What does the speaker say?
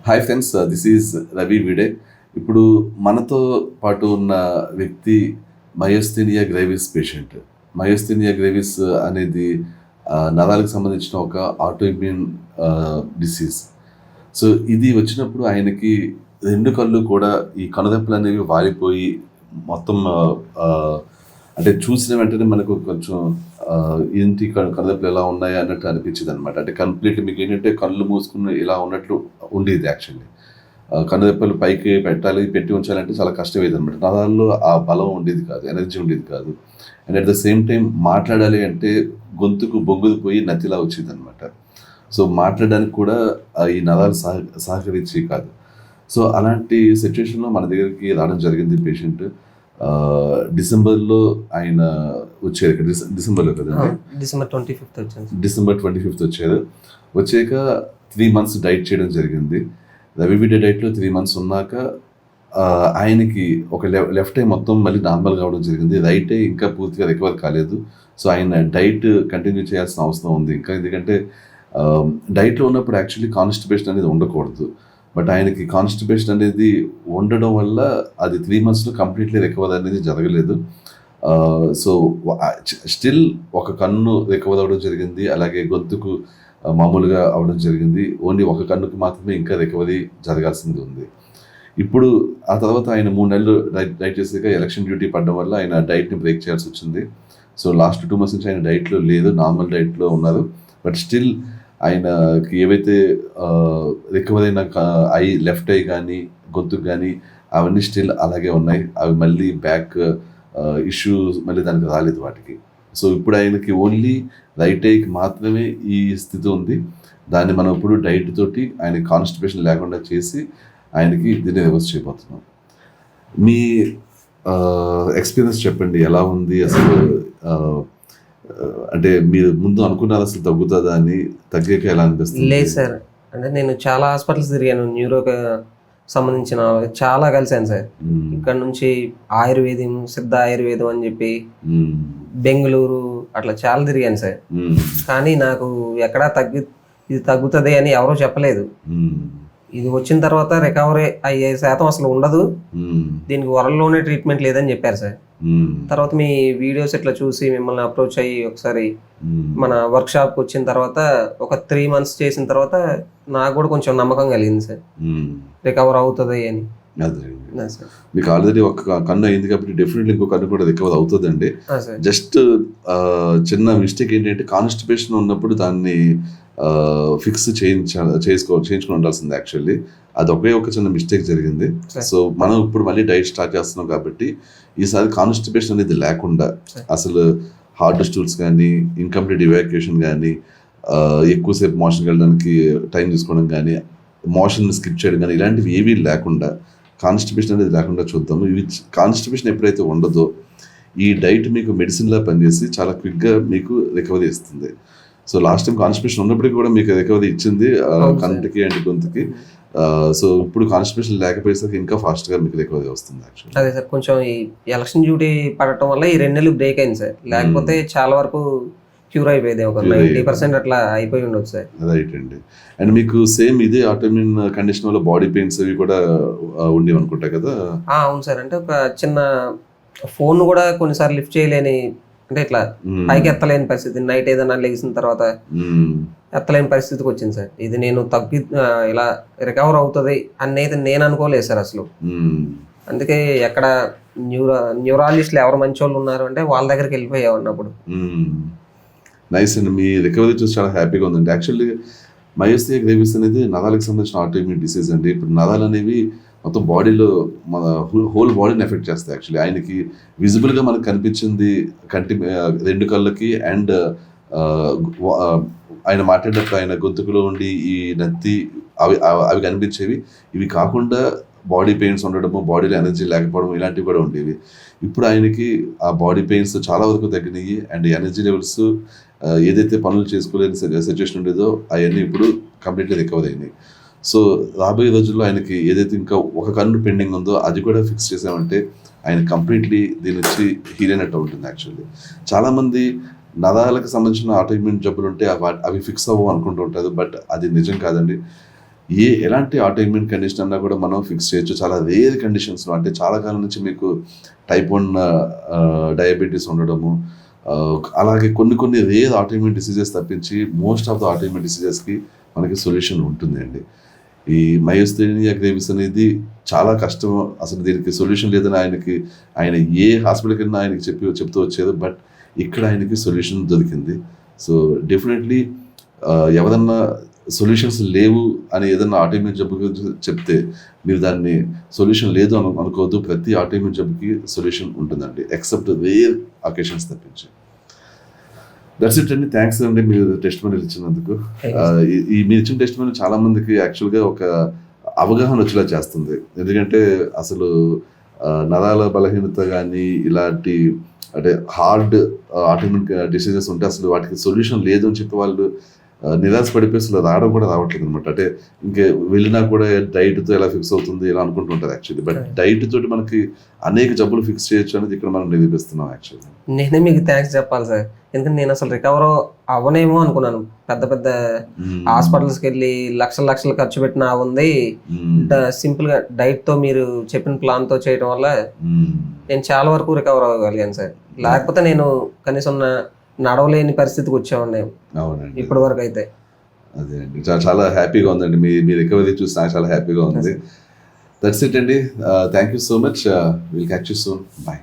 Hi friends, this is Ravi Vide. ఇప్పుడు మనతో పాటు ఉన్న వ్యక్తి myasthenia gravis patient. Myasthenia gravis అనేది నరాలకు సంబంధించిన ఒక ఆటోఇమ్యూన్ డిసీజ్. సో ఇది వచ్చినప్పుడు ఆయనకి రెండు కళ్ళు కూడా ఈ కనురెప్పలు అనేవి వాలిపోయి మొత్తం అంటే చూసిన వెంటనే మనకు కొంచెం ఏంటి కనురెప్పలు ఎలా ఉన్నాయి అన్నట్టు అనిపించింది అనమాట. అంటే కంప్లీట్లీ మీకు ఏంటంటే కళ్ళు మూసుకుని ఇలా ఉన్నట్లు ఉండేది. యాక్చువల్లీ కనురెప్పలు పైకి పెట్టి ఉంచాలంటే చాలా కష్టమేది అనమాట. నరాల్లో ఆ బలం ఉండేది కాదు, ఎనర్జీ ఉండేది కాదు. And at the same time మాట్లాడాలి అంటే గొంతుకు బొంగుదిపోయి నత్తిలా వచ్చేది అనమాట. సో మాట్లాడడానికి కూడా ఈ నరాలు సహకరించేవి కాదు. సో అలాంటి సిచ్యువేషన్లో మన దగ్గరికి రావడం జరిగింది పేషెంట్. డిసెంబర్లో ఆయన వచ్చారు ఇక్కడ. డిసెంబర్లో కదండి, డిసెంబర్ 25th వచ్చారు. వచ్చాక 3 months డైట్ చేయడం జరిగింది. రవివిడే డైట్లో 3 months ఉన్నాక ఆయనకి ఒక లెఫ్ట్ ఐ మొత్తం మళ్ళీ నార్మల్ కావడం జరిగింది. రైట్ ఐ ఇంకా పూర్తిగా రికవర్ కాలేదు. సో ఆయన డైట్ కంటిన్యూ చేయాల్సిన అవసరం ఉంది ఇంకా. ఎందుకంటే డైట్లో ఉన్నప్పుడు యాక్చువల్లీ కాన్స్టిపేషన్ అనేది ఉండకూడదు. బట్ ఆయనకి కాన్స్టిపేషన్ అనేది ఉండడం వల్ల అది 3 monthsలో కంప్లీట్లీ రికవర్ అనేది జరగలేదు. సో స్టిల్ ఒక కన్ను రికవర్ అవ్వడం జరిగింది, అలాగే గొంతుకు మామూలుగా అవ్వడం జరిగింది. ఓన్లీ ఒక కన్నుకు మాత్రమే ఇంకా రికవరీ జరగాల్సింది ఉంది. ఇప్పుడు ఆ తర్వాత ఆయన 3 నెలలు డైట్ చేసాక ఎలక్షన్ డ్యూటీ పడడం వల్ల ఆయన డైట్ని బ్రేక్ చేయాల్సి వచ్చింది. సో లాస్ట్ 2 months నుంచి ఆయన డైట్లో లేదు, నార్మల్ డైట్లో ఉన్నారు. బట్ స్టిల్ ఆయనకి ఏవైతే రికవర్ అయిన లెఫ్ట్ ఐ కానీ గొంతుకు కానీ అవన్నీ స్టిల్ అలాగే ఉన్నాయి. అవి మళ్ళీ బ్యాక్ ఇష్యూస్ మళ్ళీ దానికి రాలేదు వాటికి. సో ఇప్పుడు ఆయనకి ఓన్లీ రైట్ ఐకి మాత్రమే ఈ స్థితి ఉంది. దాన్ని మనం ఇప్పుడు డైట్ తోటి ఆయన కాన్స్టిపేషన్ లేకుండా చేసి ఆయనకి దీన్ని రివర్స్ చేయబోతున్నాం. మీ ఎక్స్పీరియన్స్ చెప్పండి, ఎలా ఉంది అసలు? అంటే మీరు ముందు అనుకున్నారు అసలు తగ్గుతుందా అని, తగ్గాక ఎలా అనిపిస్తుంది? లేదు సార్, అంటే నేను చాలా హాస్పిటల్స్ తిరిగాను, న్యూరోకి సంబంధించిన చాలా కలిసాను సార్. ఇక్కడ నుంచి ఆయుర్వేదం, సిద్ధ ఆయుర్వేదం అని చెప్పి బెంగళూరు అట్లా చాలా తిరిగాను సార్. కానీ నాకు ఎక్కడా ఇది తగ్గుతుంది అని ఎవరో చెప్పలేదు. ఇది వచ్చిన తర్వాత రికవరీ అయ్యే శాతం అసలు ఉండదు, దీనికి వరల్డ్లోనే ట్రీట్మెంట్ లేదని చెప్పారు సార్. తర్వాత మీ వీడియోస్ ఇట్లా చూసి మిమ్మల్ని అప్రోచ్ అయ్యి ఒకసారి మన వర్క్ షాప్కి వచ్చిన తర్వాత ఒక 3 months చేసిన తర్వాత నాకు కూడా కొంచెం నమ్మకం కలిగింది సార్, రికవర్ అవుతుంది అని. మీకు ఆల్రెడీ ఒక కన్ను అయింది కాబట్టి డెఫినెట్లీ ఇంకో కన్ను కూడా రికవర్ అవుతుందండి. జస్ట్ చిన్న మిస్టేక్ ఏంటంటే కాన్స్టిపేషన్ ఉన్నప్పుడు దాన్ని ఫిక్స్ చేయించుకొని ఉండాల్సింది. యాక్చువల్లీ అది ఒక చిన్న మిస్టేక్ జరిగింది. సో మనం ఇప్పుడు మళ్ళీ డైట్ స్టార్ట్ చేస్తున్నాం కాబట్టి ఈసారి కాన్స్టిపేషన్ అనేది లేకుండా అసలు హార్డ్ స్టూల్స్ కానీ, ఇన్కంప్లీట్ ఇవాక్యుయేషన్ కానీ, ఎక్కువసేపు మోషన్కి వెళ్ళడానికి టైం తీసుకోవడం కానీ, మోషన్ స్కిప్ చేయడం కానీ, ఇలాంటివి ఏవీ లేకుండా కాన్స్టిపేషన్ అనేది లేకుండా చూద్దాము. ఇవి కాన్స్టిపేషన్ ఎప్పుడైతే ఉండదో ఈ డైట్ మీకు మెడిసిన్లా పనిచేసి చాలా క్విక్గా మీకు రికవరీ ఇస్తుంది. సో లాస్ట్ టైం కాన్స్టిపేషన్ ఉన్నప్పటికీ కూడా మీకు రికవరీ ఇచ్చింది కంటికి అండ్ గొంతుకి. సో ఇప్పుడు కాన్స్టిపేషన్ లేకపోయేసరికి ఇంకా ఫాస్ట్గా మీకు రికవరీ వస్తుంది. యాక్చువల్లీ అదే సార్, కొంచెం ఈ ఎలక్షన్ డ్యూటీ పడటం వల్ల ఈ 2 నెలలు బ్రేక్ అయింది సార్. లేకపోతే చాలా వరకు క్యూర్ అయిపోయింది, ఒక 90% అట్లా అయిపోయి ఉండొచ్చు సార్. రైట్ అండి. అండ్ మీకు సేమ్ ఇదే ఆటోఇమ్యూన్ కండిషన్ వల్ల బాడీ పెయిన్స్ అవి కూడా ఉండేవి అనుకుంటా కదా? అవును సార్, అంటే ఒక చిన్న ఫోన్ కూడా కొన్నిసార్లు లిఫ్ట్ చేయలేని, అంటే ఇట్లా పైకి ఎత్తలేని పరిస్థితి, నైట్ ఏదైనా లెగిసిన తర్వాత ఎత్తలేని పరిస్థితికి వచ్చింది సార్. ఇది నేను ఇలా రికవర్ అవుతుంది అనేది నేను అనుకోలేదు సార్ అసలు. అందుకే ఎక్కడ న్యూరాలజిస్టులు ఎవరు మంచి వాళ్ళు ఉన్నారు అంటే వాళ్ళ దగ్గరికి వెళ్ళిపోయావు అన్నప్పుడు. నైస్ అండి, మీ రికవరీ చూసి చాలా హ్యాపీగా ఉందండి. యాక్చువల్లీ మయోస్థీనియా గ్రేవిస్ అనేది నరాలకు సంబంధించిన ఆటోఇమ్యూన్ డిసీజ్ అండి. ఇప్పుడు నరాలు అనేవి మొత్తం బాడీలో మన హోల్ బాడీని ఎఫెక్ట్ చేస్తాయి. యాక్చువల్లీ ఆయనకి విజిబుల్గా మనకు కనిపించింది రెండు కళ్ళకి అండ్ ఆయన మాట్లాడేటప్పుడు ఆయన గొంతుకులో ఉండి ఈ నత్తి అవి కనిపించేవి. ఇవి కాకుండా బాడీ పెయిన్స్ ఉండడము, బాడీలో ఎనర్జీ లేకపోవడం ఇలాంటివి కూడా ఉండేవి. ఇప్పుడు ఆయనకి ఆ బాడీ పెయిన్స్ చాలా వరకు తగ్గినాయి అండ్ ఎనర్జీ లెవెల్స్ ఏదైతే పనులు చేసుకోలేని సిచ్యువేషన్ ఉండేదో అవన్నీ ఇప్పుడు కంప్లీట్లీ రికవర్ అయినాయి. సో రాబోయే రోజుల్లో ఆయనకి ఏదైతే ఇంకా ఒక కన్ను పెండింగ్ ఉందో అది కూడా ఫిక్స్ చేసామంటే ఆయన కంప్లీట్లీ దీని నుంచి హీల్ అయినట్టు ఉంటుంది. యాక్చువల్లీ చాలామంది నరాలకు సంబంధించిన ఆటోఇమ్యూన్ జబ్బులు ఉంటే అవి ఫిక్స్ అవ్వవు అనుకుంటూ ఉంటారు. బట్ అది నిజం కాదండి. ఎలాంటి ఆటోఇమ్యూన్ కండిషన్ అన్నా కూడా మనం ఫిక్స్ చేయొచ్చు. చాలా రేర్ కండిషన్స్లో, అంటే చాలా కాలం నుంచి మీకు టైప్ 1 డయాబెటీస్ ఉండడము, అలాగే కొన్ని రేర్ ఆటోఇమ్యూన్ డిసీజెస్ తప్పించి మోస్ట్ ఆఫ్ ద ఆటోఇమ్యూన్ డిసీజెస్కి మనకి సొల్యూషన్ ఉంటుంది అండి. ఈ మయోస్థేనియా గ్రేవిస్ అనేది చాలా కష్టం, అసలు దీనికి సొల్యూషన్ లేదని ఆయన ఏ హాస్పిటల్కి వెళ్ళినా ఆయనకి చెప్తూ వచ్చేది. బట్ ఇక్కడ ఆయనకి సొల్యూషన్ దొరికింది. సో డెఫినెట్లీ ఎవరన్నా సొల్యూషన్స్ లేవు అని ఏదన్నా ఆటోఇమ్యూన్ జబ్బు గురించి చెప్తే మీరు దాన్ని సొల్యూషన్ లేదు అనుకోవద్దు. ప్రతి ఆటోఇమ్యూన్ జబ్బుకి సొల్యూషన్ ఉంటుందండి, ఎక్సెప్ట్ రేర్ అకేషన్స్ తప్పించి. దట్స్ ఇట్ అండి. థ్యాంక్స్ అండి మీరు టెస్ట్ మనీలు ఇచ్చినందుకు. మీరు ఇచ్చిన టెస్ట్ మనీ చాలా మందికి యాక్చువల్గా ఒక అవగాహన వచ్చేలా చేస్తుంది. ఎందుకంటే అసలు నరాల బలహీనత కానీ ఇలాంటి అంటే హార్డ్ ఆటోఇమ్యూన్ డిసీజెస్ ఉంటే అసలు వాటికి సొల్యూషన్ లేదు అని చెప్పి వాళ్ళు నిరాశ పడిపోయి అసలు రావడం కూడా రావట్లేదు అనమాట. అంటే ఇంకే వెళ్ళినా కూడా డైట్తో ఎలా ఫిక్స్ అవుతుంది ఇలా అనుకుంటుంటారు యాక్చువల్లీ. బట్ డైట్ తోటి మనకి అనేక జబ్బులు ఫిక్స్ చేయొచ్చు అనేది ఇక్కడ మనం నిరూపిస్తున్నాం యాక్చువల్లీ. నేనే మీకు థ్యాంక్స్ చెప్పాలి సార్, ఎందుకంటే నేను అసలు రికవర్ అవ్వనేమో అనుకున్నాను. పెద్ద హాస్పిటల్స్కి వెళ్ళి లక్షలు ఖర్చు పెట్టిన ఉంది. సింపుల్ గా డైట్ తో మీరు చెప్పిన ప్లాన్ తో చేయడం వల్ల నేను చాలా వరకు రికవర్ అవ్వగలిగాను సార్. లేకపోతే నేను కనీసం నడవలేని పరిస్థితికి వచ్చామండి. అవునండి, ఇప్పటి వరకు అయితే అదే అండి. చాలా హ్యాపీగా ఉందండి మీ రికవరీ చూసి నాకు చాలా హ్యాపీగా ఉంది. దట్స్ ఇట్ అండి. Thank you so much. Will catch you soon. Bye.